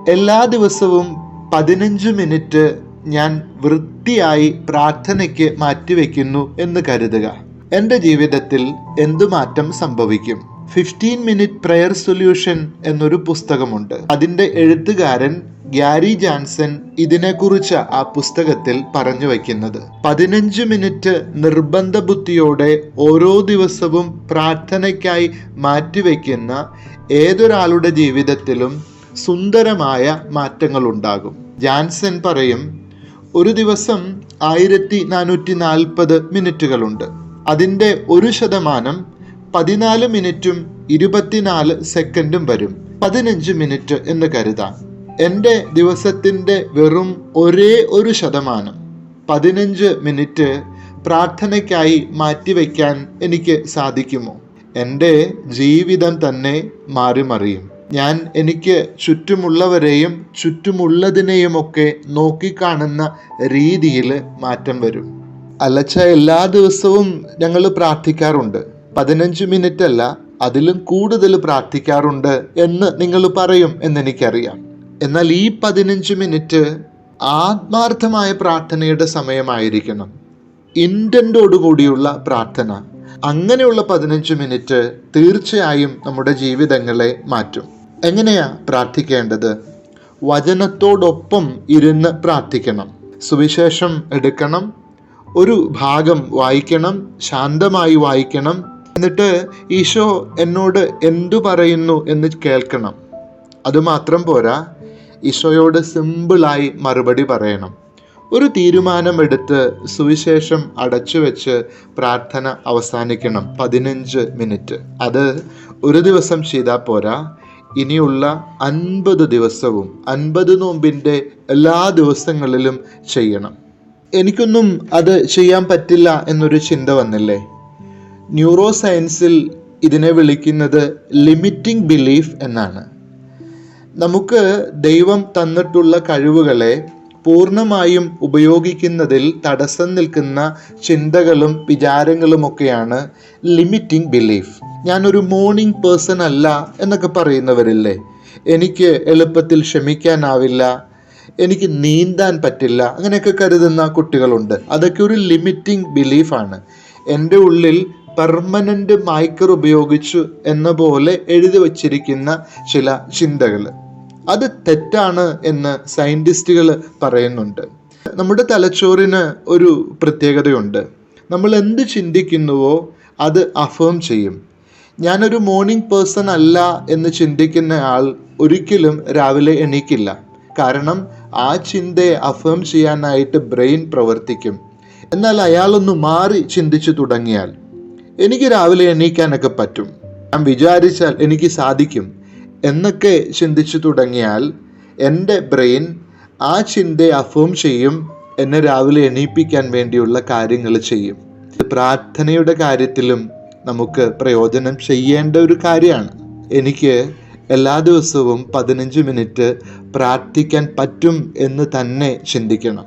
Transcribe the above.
എല്ലാ ദിവസവും 15 മിനിറ്റ് ഞാൻ വൃത്തിയായി പ്രാർത്ഥനയ്ക്ക് മാറ്റിവെക്കുന്നു എന്ന് കരുതുക. എൻ്റെ ജീവിതത്തിൽ എന്തു മാറ്റം സംഭവിക്കും? 15 മിനിറ്റ് പ്രെയർ സൊല്യൂഷൻ എന്നൊരു പുസ്തകമുണ്ട്. അതിൻ്റെ എഴുത്തുകാരൻ ഗ്യാരി ജാൻസൺ ഇതിനെക്കുറിച്ച് ആ പുസ്തകത്തിൽ പറഞ്ഞു വയ്ക്കുന്നത് 15 മിനിറ്റ് നിർബന്ധ ബുദ്ധിയോടെ ഓരോ ദിവസവും പ്രാർത്ഥനയ്ക്കായി മാറ്റിവെക്കുന്ന ഏതൊരാളുടെ ജീവിതത്തിലും സുന്ദരമായ മാറ്റങ്ങൾ ഉണ്ടാകും. ജാൻസൺ പറയും, ഒരു ദിവസം 1440 മിനിറ്റുകളുണ്ട്. അതിൻ്റെ 1% 14 മിനിറ്റും 24 സെക്കൻഡും വരും. 15 മിനിറ്റ് എന്ന് കരുതാം. എൻ്റെ ദിവസത്തിൻ്റെ വെറും ഒരേ 1% 15 മിനിറ്റ് പ്രാർത്ഥനയ്ക്കായി മാറ്റിവെക്കാൻ എനിക്ക് സാധിക്കുമോ? എൻ്റെ ജീവിതം തന്നെ മാറിമറിയും. ഞാൻ എനിക്ക് ചുറ്റുമുള്ളവരെയും ചുറ്റുമുള്ളതിനെയുമൊക്കെ നോക്കിക്കാണുന്ന രീതിയിൽ മാറ്റം വരും. അല്ലച്ച, എല്ലാ ദിവസവും ഞങ്ങൾ പ്രാർത്ഥിക്കാറുണ്ട്, 15 മിനിറ്റ് അല്ല അതിലും കൂടുതൽ പ്രാർത്ഥിക്കാറുണ്ട് എന്ന് നിങ്ങൾ പറയും എന്നെനിക്കറിയാം. എന്നാൽ ഈ 15 മിനിറ്റ് ആത്മാർത്ഥമായ പ്രാർത്ഥനയുടെ സമയമായിരിക്കണം, ഇൻറ്റൻറ്റോടുകൂടിയുള്ള പ്രാർത്ഥന. അങ്ങനെയുള്ള 15 മിനിറ്റ് തീർച്ചയായും നമ്മുടെ ജീവിതങ്ങളെ മാറ്റും. എങ്ങനെയാ പ്രാർത്ഥിക്കേണ്ടത്? വചനത്തോടൊപ്പം ഇരുന്ന് പ്രാർത്ഥിക്കണം. സുവിശേഷം എടുക്കണം, ഒരു ഭാഗം വായിക്കണം, ശാന്തമായി വായിക്കണം. എന്നിട്ട് ഈശോ എന്നോട് എന്തു പറയുന്നു എന്ന് കേൾക്കണം. അതുമാത്രം പോരാ, ഈശോയോട് സിമ്പിളായി മറുപടി പറയണം. ഒരു തീരുമാനമെടുത്ത് സുവിശേഷം അടച്ചു വെച്ച് പ്രാർത്ഥന അവസാനിക്കണം. 15 മിനിറ്റ്. അത് ഒരു ദിവസം ചെയ്താൽ പോരാ, ഇനിയുള്ള 50 ദിവസവും 50 നോമ്പിൻ്റെ എല്ലാ ദിവസങ്ങളിലും ചെയ്യണം. എനിക്കൊന്നും അത് ചെയ്യാൻ പറ്റില്ല എന്നൊരു ചിന്ത വന്നില്ലേ? ന്യൂറോ സയൻസിൽ ഇതിനെ വിളിക്കുന്നത് ലിമിറ്റിംഗ് ബിലീഫ് എന്നാണ്. നമുക്ക് ദൈവം തന്നിട്ടുള്ള കഴിവുകളെ പൂർണ്ണമായും ഉപയോഗിക്കുന്നതിൽ തടസ്സം നിൽക്കുന്ന ചിന്തകളും വിചാരങ്ങളുമൊക്കെയാണ് ലിമിറ്റിംഗ് ബിലീഫ്. ഞാനൊരു മോർണിംഗ് പേഴ്സൺ അല്ല എന്നൊക്കെ പറയുന്നവരില്ലേ, എനിക്ക് എളുപ്പത്തിൽ ക്ഷമിക്കാനാവില്ല, എനിക്ക് നീന്താൻ പറ്റില്ല, അങ്ങനെയൊക്കെ കരുതുന്ന കുട്ടികളുണ്ട്. അതൊക്കെ ഒരു ലിമിറ്റിംഗ് ബിലീഫാണ്. എൻ്റെ ഉള്ളിൽ പെർമനൻ്റ് മായ്ക്കർ ഉപയോഗിച്ചു എന്ന പോലെ എഴുതി വച്ചിരിക്കുന്ന ചില ചിന്തകൾ. അത് തെറ്റാണ് എന്ന് സയൻറ്റിസ്റ്റുകൾ പറയുന്നുണ്ട്. നമ്മുടെ തലച്ചോറിന് ഒരു പ്രത്യേകതയുണ്ട്. നമ്മൾ എന്ത് ചിന്തിക്കുന്നുവോ അത് അഫേം ചെയ്യും. ഞാനൊരു മോർണിംഗ് പേഴ്സൺ അല്ല എന്ന് ചിന്തിക്കുന്ന ആൾ ഒരിക്കലും രാവിലെ എണീക്കില്ല. കാരണം ആ ചിന്തയെ അഫേം ചെയ്യാനായിട്ട് ബ്രെയിൻ പ്രവർത്തിക്കും. എന്നാൽ അയാളൊന്ന് മാറി ചിന്തിച്ചു തുടങ്ങിയാൽ എനിക്ക് രാവിലെ എണീക്കാനൊക്കെ പറ്റും, ഞാൻ വിചാരിച്ചാൽ എനിക്ക് സാധിക്കും എന്നൊക്കെ ചിന്തിച്ചു തുടങ്ങിയാൽ എൻ്റെ ബ്രെയിൻ ആ ചിന്തയെ അഫേം ചെയ്യും, എന്നെ രാവിലെ എണീപ്പിക്കാൻ വേണ്ടിയുള്ള കാര്യങ്ങൾ ചെയ്യും. പ്രാർത്ഥനയുടെ കാര്യത്തിലും നമുക്ക് പ്രയോജനം ചെയ്യേണ്ട ഒരു കാര്യമാണ്. എനിക്ക് എല്ലാ ദിവസവും 15 മിനിറ്റ് പ്രാർത്ഥിക്കാൻ പറ്റും എന്ന് തന്നെ ചിന്തിക്കണം.